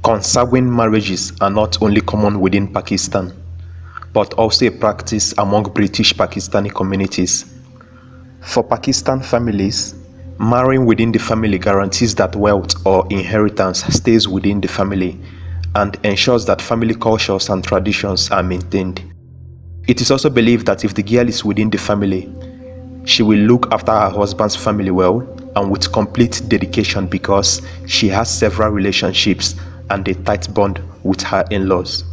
Consanguine marriages are not only common within Pakistan, but also a practice among British Pakistani communities. For Pakistan families, marrying within the family guarantees that wealth or inheritance stays within the family and ensures that family cultures and traditions are maintained. It is also believed that if the girl is within the family, she will look after her husband's family well and with complete dedication because she has several relationships and a tight bond with her in-laws.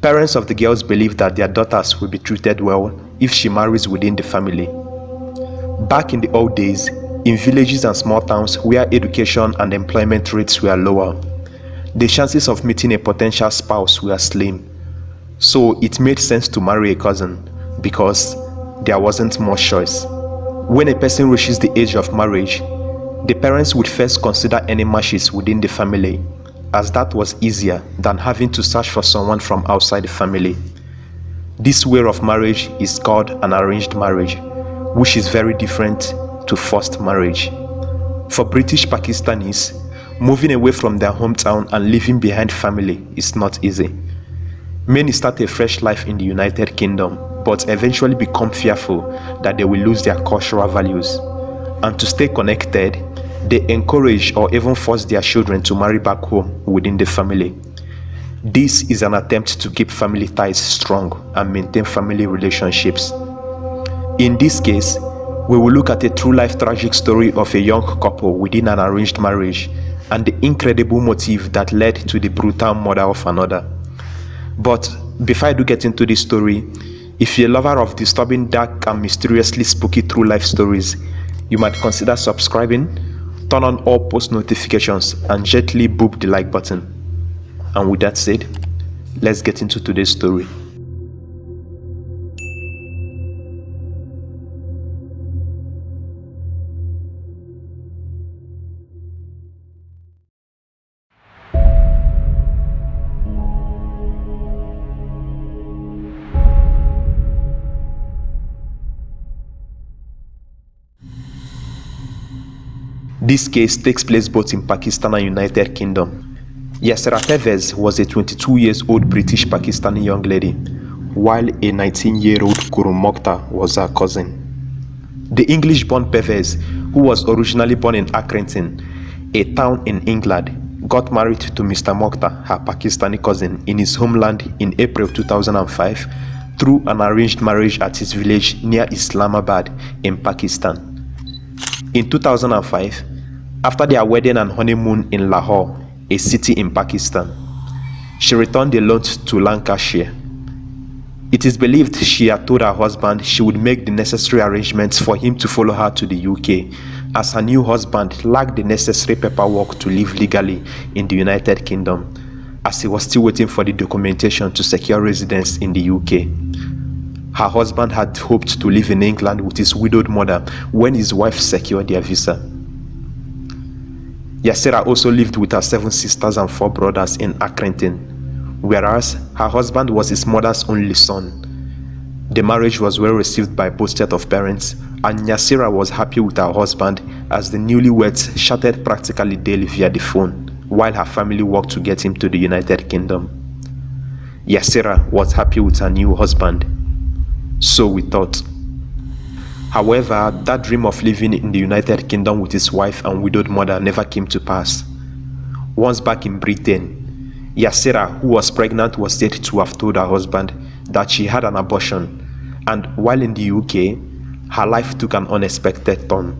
Parents of the girls believe that their daughters will be treated well if she marries within the family. Back in the old days, in villages and small towns where education and employment rates were lower, the chances of meeting a potential spouse were slim. So it made sense to marry a cousin because there wasn't much choice. When a person reaches the age of marriage, the parents would first consider any matches within the family, as that was easier than having to search for someone from outside the family. This way of marriage is called an arranged marriage, which is very different to forced marriage. For British Pakistanis, moving away from their hometown and leaving behind family is not easy. Many start a fresh life in the United Kingdom, but eventually become fearful that they will lose their cultural values. And to stay connected, they encourage or even force their children to marry back home within the family. This is an attempt to keep family ties strong and maintain family relationships. In this case, we will look at a true life tragic story of a young couple within an arranged marriage and the incredible motive that led to the brutal murder of another. But before I do get into this story, if you're a lover of disturbing, dark and mysteriously spooky true life stories, you might consider subscribing, turn on all post notifications and gently boop the like button. And with that said, let's get into today's story. This case takes place both in Pakistan and United Kingdom. Yasira Pervez was a 22-year-old British Pakistani young lady, while a 19-year-old Khurrum Mukhtar was her cousin. The English-born Pervez, who was originally born in Accrington, a town in England, got married to Mr. Mukhtar, her Pakistani cousin, in his homeland in April 2005 through an arranged marriage at his village near Islamabad in Pakistan. In 2005, after their wedding and honeymoon in Lahore, a city in Pakistan, she returned alone to Lancashire. It is believed she had told her husband she would make the necessary arrangements for him to follow her to the UK, as her new husband lacked the necessary paperwork to live legally in the United Kingdom, as he was still waiting for the documentation to secure residence in the UK. Her husband had hoped to live in England with his widowed mother when his wife secured their visa. Yasira also lived with her 7 sisters and 4 brothers in Accrington, whereas her husband was his mother's only son. The marriage was well received by both sets of parents, and Yasira was happy with her husband as the newlyweds chatted practically daily via the phone, while her family worked to get him to the United Kingdom. Yasira was happy with her new husband, so we thought. However, that dream of living in the United Kingdom with his wife and widowed mother never came to pass. Once back in Britain, Yasira, who was pregnant, was said to have told her husband that she had an abortion, and while in the UK, her life took an unexpected turn.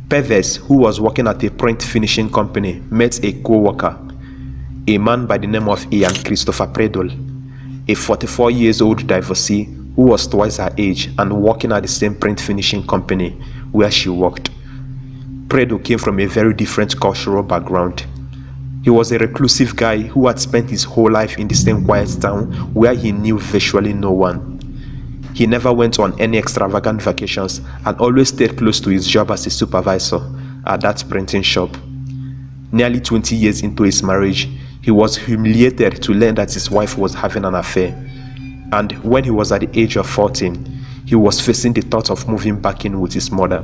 Pervez, who was working at a print finishing company, met a co-worker, a man by the name of Ian Christopher Predol, a 44-year-old divorcee who was twice her age and working at the same print finishing company where she worked. Predol came from a very different cultural background. He was a reclusive guy who had spent his whole life in the same quiet town where he knew virtually no one. He never went on any extravagant vacations and always stayed close to his job as a supervisor at that printing shop. Nearly 20 years into his marriage, he was humiliated to learn that his wife was having an affair. And when he was at the age of 14, he was facing the thought of moving back in with his mother.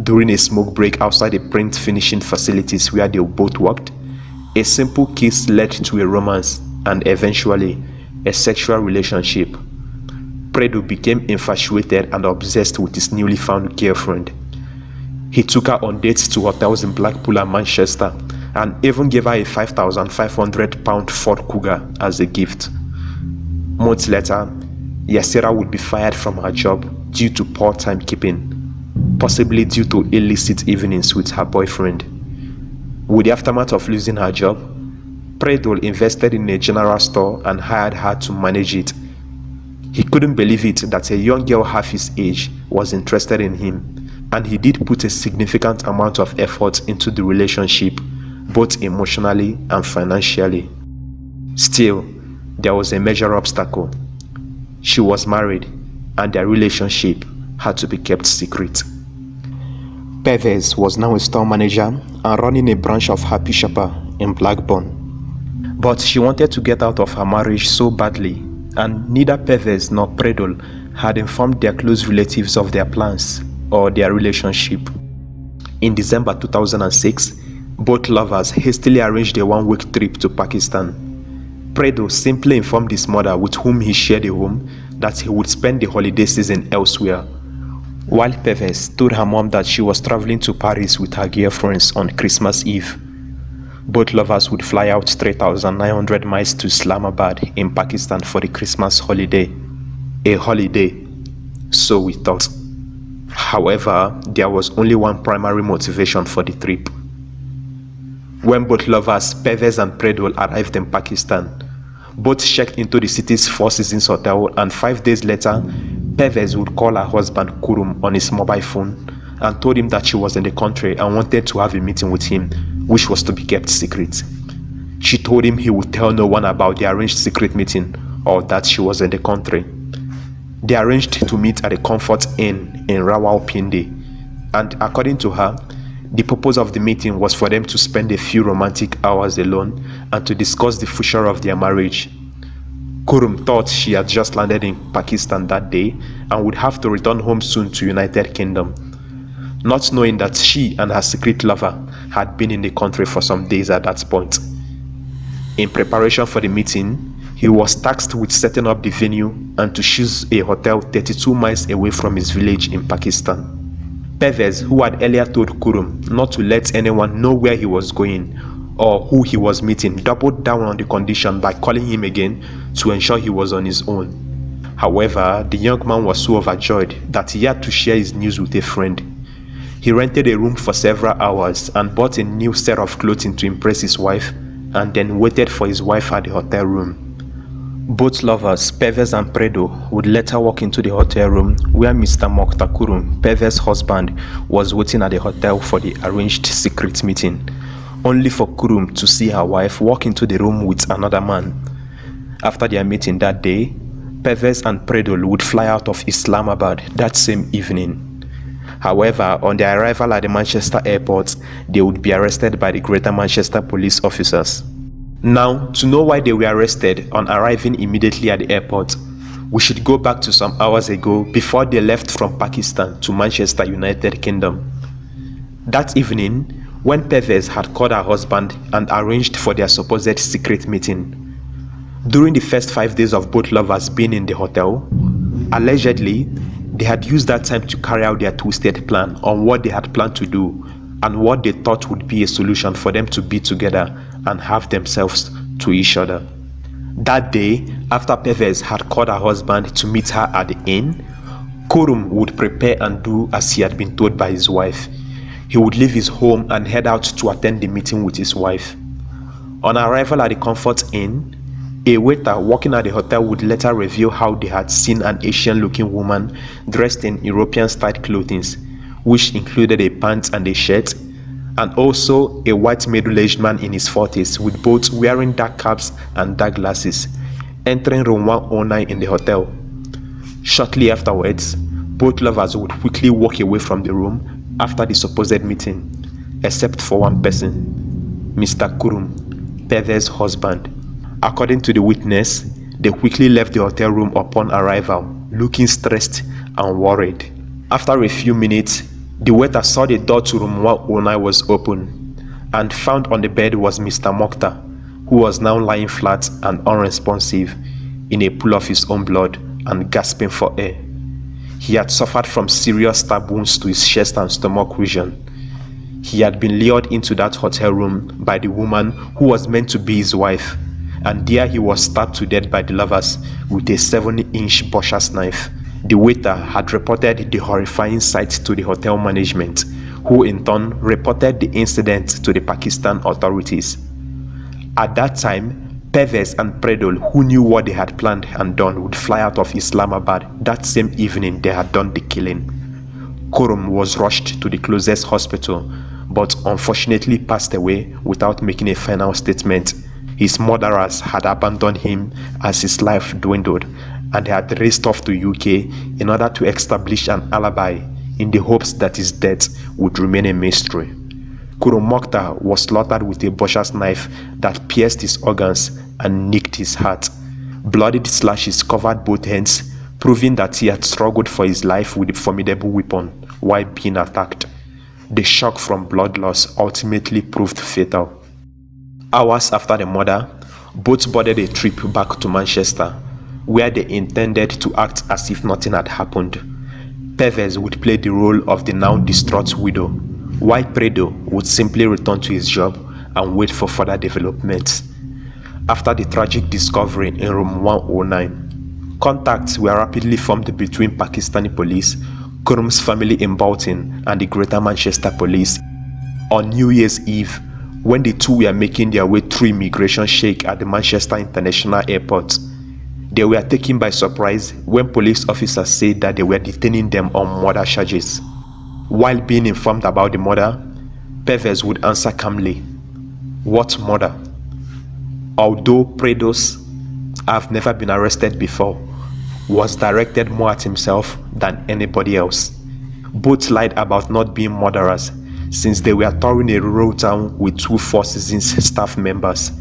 During a smoke break outside the print finishing facilities where they both worked, A simple kiss led to a romance and eventually a sexual relationship. Predo became infatuated and obsessed with his newly found girlfriend. He took her on dates to hotels in Blackpool and Manchester and even gave her a £5,500 Ford Cougar as a gift. Months later, Yasira would be fired from her job due to poor timekeeping, possibly due to illicit evenings with her boyfriend. With the aftermath of losing her job, Predo invested in a general store and hired her to manage it. He couldn't believe it that a young girl half his age was interested in him, and he did put a significant amount of effort into the relationship, both emotionally and financially. Still, there was a major obstacle. She was married, and their relationship had to be kept secret. Pervez was now a store manager and running a branch of Happy Shopper in Blackburn. But she wanted to get out of her marriage so badly, and neither Pervez nor Predo had informed their close relatives of their plans or their relationship. In December 2006, both lovers hastily arranged a one-week trip to Pakistan. Predo simply informed his mother, with whom he shared a home, that he would spend the holiday season elsewhere, while Pervez told her mom that she was traveling to Paris with her girlfriends on Christmas Eve. Both lovers would fly out 3,900 miles to Islamabad in Pakistan for the Christmas holiday. A holiday, so we thought. However, there was only one primary motivation for the trip. When both lovers, Pervez and Predo, arrived in Pakistan, both checked into the city's Four Seasons Hotel, and 5 days later, Pervez would call her husband Khurrum on his mobile phone and told him that she was in the country and wanted to have a meeting with him, which was to be kept secret. She told him he would tell no one about the arranged secret meeting or that she was in the country. They arranged to meet at a Comfort Inn in Rawalpindi, and according to her, the purpose of the meeting was for them to spend a few romantic hours alone and to discuss the future of their marriage. Khurrum thought she had just landed in Pakistan that day and would have to return home soon to United Kingdom, not knowing that she and her secret lover had been in the country for some days at that point. In preparation for the meeting, he was tasked with setting up the venue and to choose a hotel 32 miles away from his village in Pakistan. Pervez, who had earlier told Khurrum not to let anyone know where he was going or who he was meeting, doubled down on the condition by calling him again to ensure he was on his own. However, the young man was so overjoyed that he had to share his news with a friend. He rented a room for several hours and bought a new set of clothing to impress his wife, and then waited for his wife at the hotel room. Both lovers, Pervez and Predo, would later walk into the hotel room where Mr. Mukhtar Khurrum, Pervez's husband, was waiting at the hotel for the arranged secret meeting, only for Khurrum to see her wife walk into the room with another man. After their meeting that day, Pervez and Predo would fly out of Islamabad that same evening. However, on their arrival at the Manchester airport, they would be arrested by the Greater Manchester police officers. Now, to know why they were arrested on arriving immediately at the airport, we should go back to some hours ago before they left from Pakistan to Manchester, United Kingdom. That evening, when Pervez had called her husband and arranged for their supposed secret meeting. During the first 5 days of both lovers being in the hotel, allegedly, they had used that time to carry out their twisted plan on what they had planned to do and what they thought would be a solution for them to be together and have themselves to each other. That day, after Pervez had called her husband to meet her at the inn, Khurrum would prepare and do as he had been told by his wife. He would leave his home and head out to attend the meeting with his wife. On arrival at the Comfort Inn, a waiter working at the hotel would later reveal how they had seen an Asian-looking woman dressed in European-style clothing, which included a pant and a shirt, and also a white middle-aged man in his 40s with both wearing dark caps and dark glasses, entering room 109 in the hotel. Shortly afterwards, both lovers would quickly walk away from the room after the supposed meeting, except for one person, Mr. Khurrum, Pervez's husband. According to the witness, they quickly left the hotel room upon arrival, looking stressed and worried. After a few minutes, the waiter saw the door to room 109 was open, and found on the bed was Mr. Mukhtar, who was now lying flat and unresponsive in a pool of his own blood and gasping for air. He had suffered from serious stab wounds to his chest and stomach region. He had been lured into that hotel room by the woman who was meant to be his wife, and there he was stabbed to death by the lovers with a 7-inch butcher's knife. The waiter had reported the horrifying sight to the hotel management, who in turn reported the incident to the Pakistan authorities. At that time, Pervez and Predol, who knew what they had planned and done, would fly out of Islamabad that same evening they had done the killing. Khurrum was rushed to the closest hospital, but unfortunately passed away without making a final statement. His murderers had abandoned him as his life dwindled, and they had raced off to UK in order to establish an alibi in the hopes that his death would remain a mystery. Khurrum Mukhtar was slaughtered with a butcher's knife that pierced his organs and nicked his heart. Bloodied slashes covered both hands, proving that he had struggled for his life with a formidable weapon while being attacked. The shock from blood loss ultimately proved fatal. Hours after the murder, both boarded a trip back to Manchester, where they intended to act as if nothing had happened. Pervez would play the role of the now distraught widow, while Predo would simply return to his job and wait for further developments. After the tragic discovery in room 109, contacts were rapidly formed between Pakistani police, Khurrum's family in Bolton, and the Greater Manchester Police. On New Year's Eve, when the two were making their way through immigration check at the Manchester International Airport, they were taken by surprise when police officers said that they were detaining them on murder charges. While being informed about the murder, Pervez would answer calmly, "What murder?" Although Predos, "I've never been arrested before," was directed more at himself than anybody else. Both lied about not being murderers, since they were touring a rural town with two Four Seasons staff members.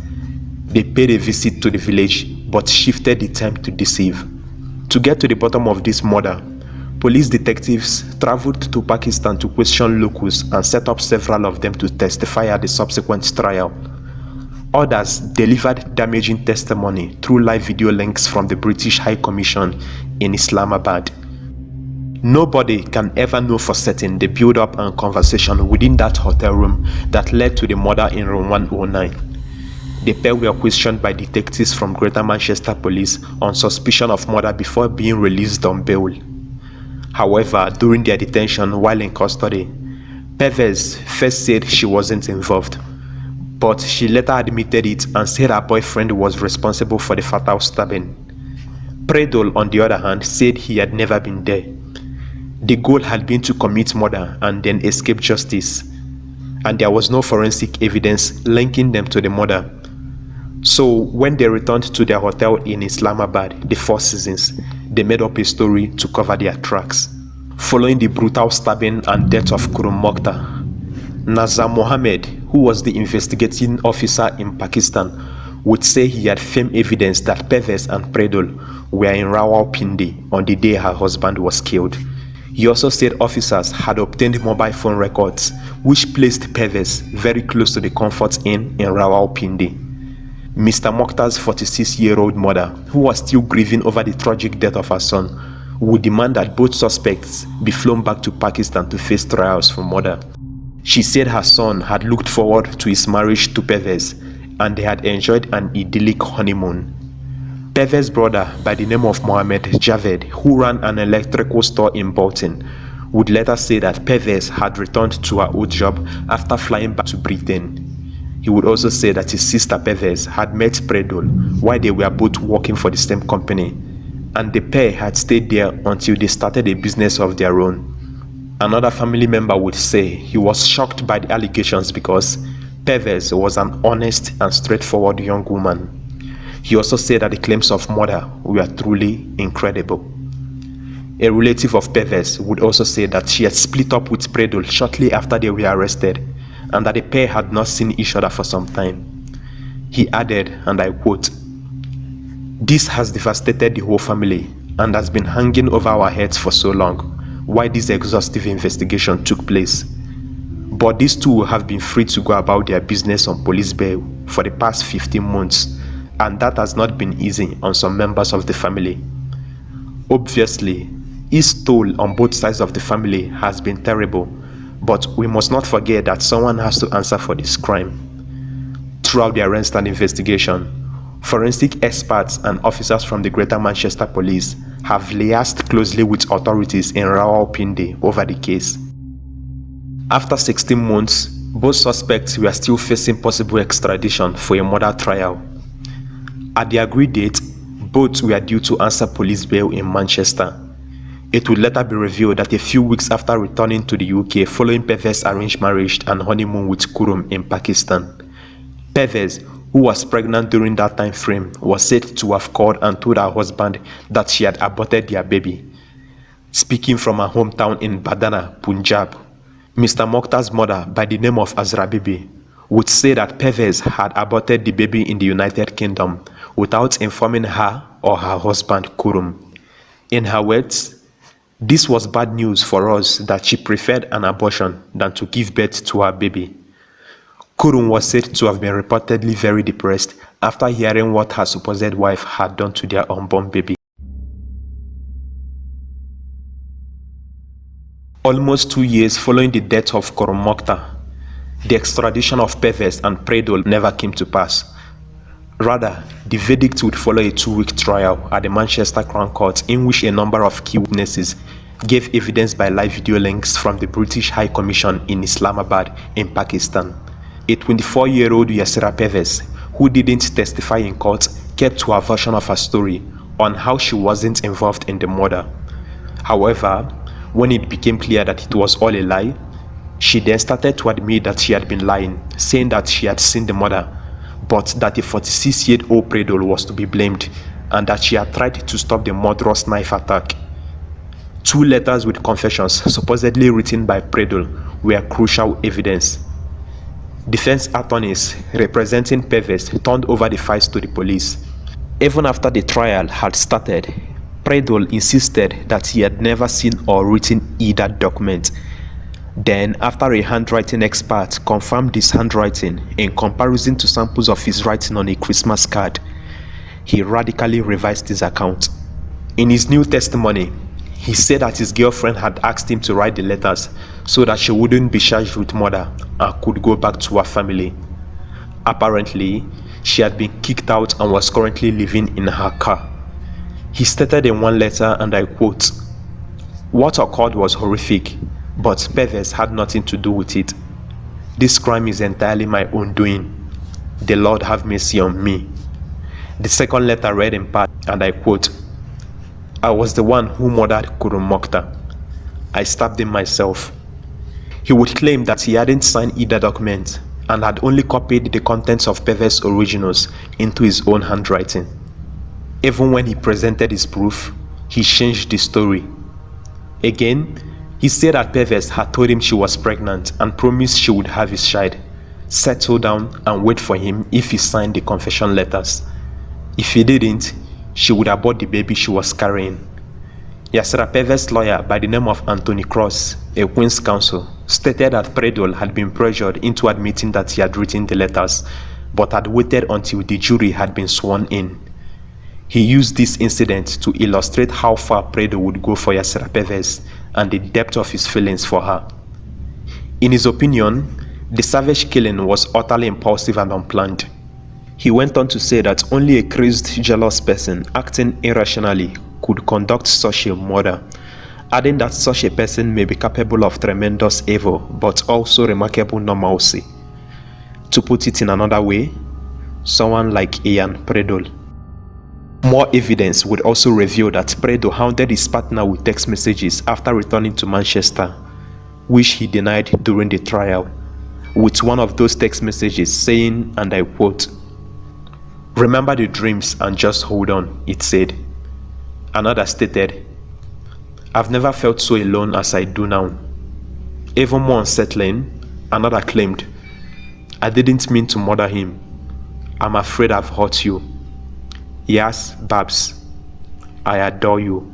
They paid a visit to the village but shifted the time to deceive. To get to the bottom of this murder, police detectives traveled to Pakistan to question locals and set up several of them to testify at the subsequent trial. Others delivered damaging testimony through live video links from the British High Commission in Islamabad. Nobody can ever know for certain the build-up and conversation within that hotel room that led to the murder in room 109. The pair were questioned by detectives from Greater Manchester Police on suspicion of murder before being released on bail. However, during their detention while in custody, Pervez first said she wasn't involved, but she later admitted it and said her boyfriend was responsible for the fatal stabbing. Predol, on the other hand, said he had never been there. The goal had been to commit murder and then escape justice, and there was no forensic evidence linking them to the murder. So when they returned to their hotel in Islamabad, the Four Seasons, they made up a story to cover their tracks. Following the brutal stabbing and death of Khurrum Mukhtar, Nazar Mohammed, who was the investigating officer in Pakistan, would say he had firm evidence that Pervez and Predol were in Rawalpindi on the day her husband was killed. He also said officers had obtained mobile phone records which placed Pervez very close to the Comfort Inn in Rawalpindi. Mr. Mukhtar's 46-year-old mother, who was still grieving over the tragic death of her son, would demand that both suspects be flown back to Pakistan to face trials for murder. She said her son had looked forward to his marriage to Pervez and they had enjoyed an idyllic honeymoon. Pervez's brother, by the name of Mohammed Javed, who ran an electrical store in Bolton, would later say that Pervez had returned to her old job after flying back to Britain. He would also say that his sister Pervez had met Predol while they were both working for the same company, and the pair had stayed there until they started a business of their own. Another family member would say he was shocked by the allegations because Pervez was an honest and straightforward young woman. He also said that the claims of murder were truly incredible. A relative of Pervez would also say that she had split up with Predol shortly after they were arrested and that the pair had not seen each other for some time. He added, and I quote, "This has devastated the whole family and has been hanging over our heads for so long while this exhaustive investigation took place. But these two have been free to go about their business on police bail for the past 15 months, and that has not been easy on some members of the family. Obviously, his toll on both sides of the family has been terrible, but we must not forget that someone has to answer for this crime. Throughout the arrest and investigation, forensic experts and officers from the Greater Manchester Police have liaised closely with authorities in Rawalpindi over the case. After 16 months, both suspects were still facing possible extradition for a murder trial. At the agreed date, both were due to answer police bail in Manchester. It would later be revealed that a few weeks after returning to the UK following Pier's arranged marriage and honeymoon with Khurrum in Pakistan, Pervez, who was pregnant during that time frame, was said to have called and told her husband that she had aborted their baby. Speaking from her hometown in Badana, Punjab, Mr. Mukhtar's mother, by the name of Azra Bibi, would say that Pervez had aborted the baby in the United Kingdom without informing her or her husband Khurrum. In her words, "This was bad news for us that she preferred an abortion than to give birth to her baby." Khurrum was said to have been reportedly very depressed after hearing what her supposed wife had done to their unborn baby. Almost 2 years following the death of Khurrum Mukhtar, the extradition of Pervez and Predol never came to pass. Rather, the verdict would follow a 2-week trial at the Manchester Crown Court in which a number of key witnesses gave evidence by live video links from the British High Commission in Islamabad in Pakistan. A 24-year-old Yasira Pervez, who didn't testify in court, kept to her version of her story on how she wasn't involved in the murder. However, when it became clear that it was all a lie, she then started to admit that she had been lying, saying that she had seen the murder, but that a 46-year-old Predol was to be blamed and that she had tried to stop the murderous knife attack. 2 letters with confessions supposedly written by Predol were crucial evidence. Defense attorneys representing Pervez turned over the files to the police. Even after the trial had started, Predol insisted that he had never seen or written either document. Then, after a handwriting expert confirmed his handwriting in comparison to samples of his writing on a Christmas card, he radically revised his account. In his new testimony, he said that his girlfriend had asked him to write the letters so that she wouldn't be charged with murder and could go back to her family. Apparently, she had been kicked out and was currently living in her car. He stated in one letter, and I quote, "What occurred was horrific, but Pervez had nothing to do with it. This crime is entirely my own doing. The Lord have mercy on me." The second letter read in part, and I quote, "I was the one who murdered Khurrum Mukhtar. I stabbed him myself." He would claim that he hadn't signed either document and had only copied the contents of Pervez's originals into his own handwriting. Even when he presented his proof, he changed the story. Again, he said that Pervez had told him she was pregnant and promised she would have his child, settle down and wait for him if he signed the confession letters. If he didn't, she would abort the baby she was carrying. Yasira Pervez's lawyer by the name of Anthony Cross, a Queen's counsel, stated that Predol had been pressured into admitting that he had written the letters, but had waited until the jury had been sworn in. He used this incident to illustrate how far Predol would go for Yasira Pervez and the depth of his feelings for her. In his opinion, the savage killing was utterly impulsive and unplanned. He went on to say that only a crazed, jealous person acting irrationally could conduct such a murder, adding that such a person may be capable of tremendous evil but also remarkable normalcy. To put it in another way, someone like Ian Predol. More evidence would also reveal that Predol hounded his partner with text messages after returning to Manchester, which he denied during the trial, with one of those text messages saying, and I quote, "Remember the dreams and just hold on," it said. Another stated, "I've never felt so alone as I do now." Even more unsettling, another claimed, "I didn't mean to murder him. I'm afraid I've hurt you. Yes, Babs, I adore you."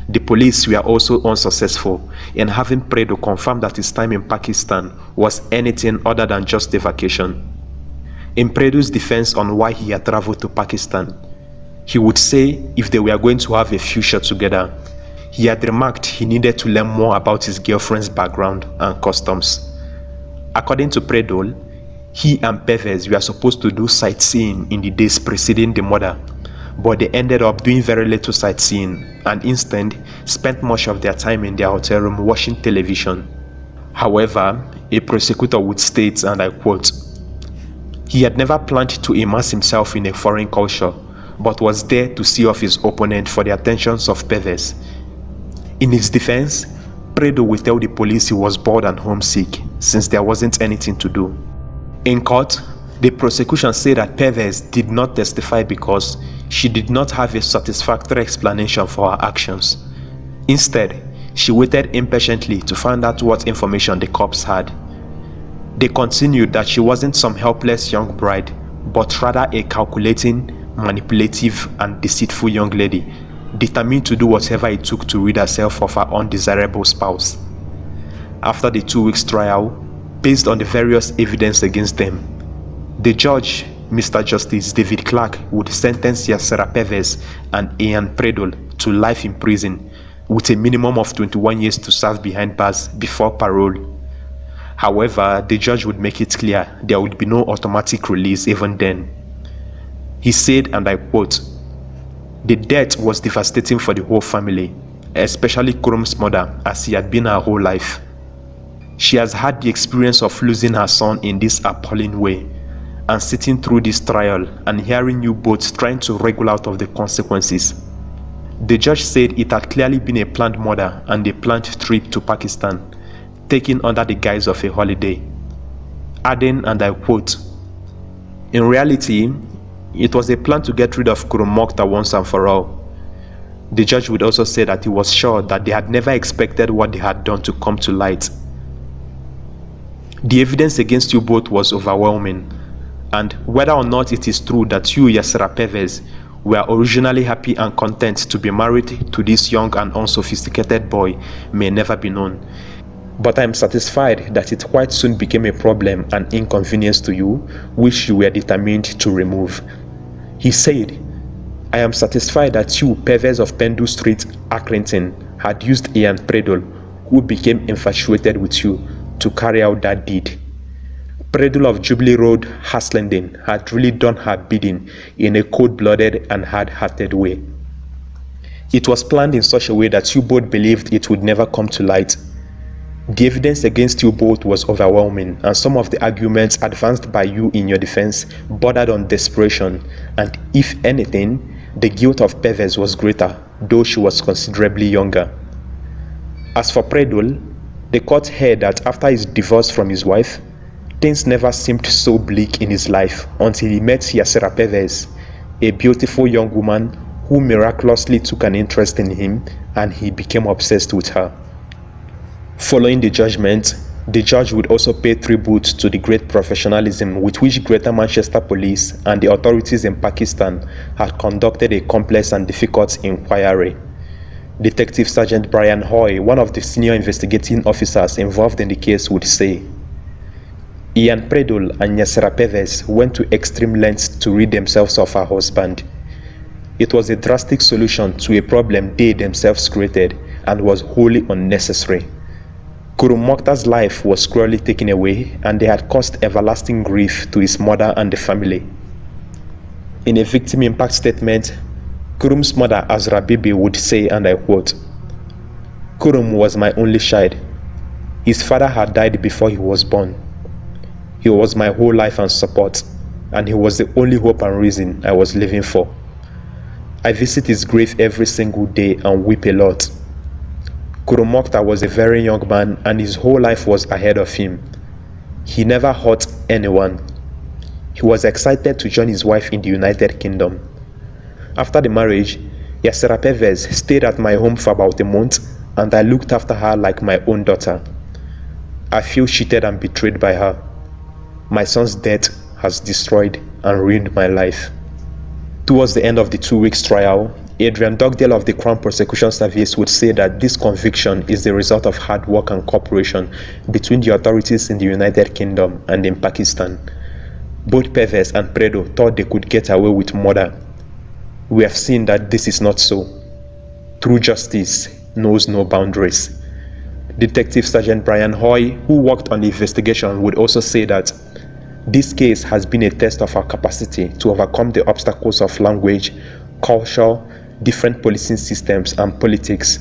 The police were also unsuccessful in having Predo confirm that his time in Pakistan was anything other than just a vacation. In Predo's defense on why he had traveled to Pakistan, he would say if they were going to have a future together, he had remarked he needed to learn more about his girlfriend's background and customs. According to Predo, he and Pervez were supposed to do sightseeing in the days preceding the murder, but they ended up doing very little sightseeing and instead spent much of their time in their hotel room watching television. However, a prosecutor would state, and I quote, "He had never planned to immerse himself in a foreign culture, but was there to see off his opponent for the attentions of Pervez." In his defense, Predo would tell the police he was bored and homesick since there wasn't anything to do. In court, the prosecution said that Pervez did not testify because she did not have a satisfactory explanation for her actions. Instead, she waited impatiently to find out what information the cops had. They continued that she wasn't some helpless young bride, but rather a calculating, manipulative, and deceitful young lady, determined to do whatever it took to rid herself of her undesirable spouse. After the 2 weeks trial, based on the various evidence against them, the judge, Mr. Justice David Clark, would sentence Yasser Pervez and Ian Predo to life in prison with a minimum of 21 years to serve behind bars before parole. However, the judge would make it clear there would be no automatic release even then. He said, and I quote, "The death was devastating for the whole family, especially Khurrum's mother, as he had been her whole life. She has had the experience of losing her son in this appalling way, and sitting through this trial and hearing you both trying to wriggle out of the consequences." The judge said it had clearly been a planned murder and a planned trip to Pakistan, taken under the guise of a holiday. Adding, and I quote, "In reality, it was a plan to get rid of Khurrum Mukhtar once and for all." The judge would also say that he was sure that they had never expected what they had done to come to light. "The evidence against you both was overwhelming, and whether or not it is true that you, Yasser Pervez, were originally happy and content to be married to this young and unsophisticated boy may never be known. But I am satisfied that it quite soon became a problem and inconvenience to you, which you were determined to remove." He said, "I am satisfied that you, Pervez of Pendu Street, Accrington, had used Ian Predo, who became infatuated with you, to carry out that deed. Predo of Jubilee Road, Haslenden, had really done her bidding in a cold-blooded and hard-hearted way. It was planned in such a way that you both believed it would never come to light. The evidence against you both was overwhelming, and some of the arguments advanced by you in your defense bordered on desperation, and if anything, the guilt of Pervez was greater, though she was considerably younger. As for Predo, the court heard that after his divorce from his wife, things never seemed so bleak in his life until he met Yasser Pervez, a beautiful young woman who miraculously took an interest in him, and he became obsessed with her. Following the judgment, the judge would also pay tribute to the great professionalism with which Greater Manchester Police and the authorities in Pakistan had conducted a complex and difficult inquiry. Detective Sergeant Brian Hoy, one of the senior investigating officers involved in the case, would say, "Ian Predo and Yasser Pervez went to extreme lengths to rid themselves of her husband. It was a drastic solution to a problem they themselves created and was wholly unnecessary. Khurrum Mukhtar's life was cruelly taken away, and they had caused everlasting grief to his mother and the family." In a victim impact statement, Khurrum's mother, Azra Bibi, would say, and I quote, "Khurrum was my only child. His father had died before he was born. He was my whole life and support, and he was the only hope and reason I was living for. I visit his grave every single day and weep a lot. Khurrum Mukhtar was a very young man, and his whole life was ahead of him. He never hurt anyone. He was excited to join his wife in the United Kingdom. After the marriage, Yasser Pervez stayed at my home for about a month, and I looked after her like my own daughter. I feel cheated and betrayed by her. My son's death has destroyed and ruined my life." Towards the end of the 2 weeks trial, Adrian Dugdale of the Crown Prosecution Service would say that this conviction is the result of hard work and cooperation between the authorities in the United Kingdom and in Pakistan. Both Pervez and Predo thought they could get away with murder. We have seen that this is not so. True justice knows no boundaries. Detective Sergeant Brian Hoy, who worked on the investigation, would also say that this case has been a test of our capacity to overcome the obstacles of language, culture, different policing systems, and politics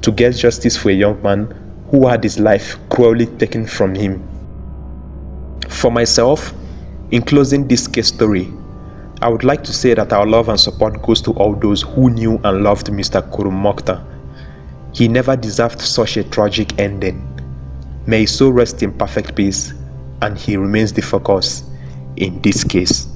to get justice for a young man who had his life cruelly taken from him. For myself, in closing this case story, I would like to say that our love and support goes to all those who knew and loved Mr. Khurrum Mukhtar. He never deserved such a tragic ending. May his soul rest in perfect peace, and he remains the focus in this case.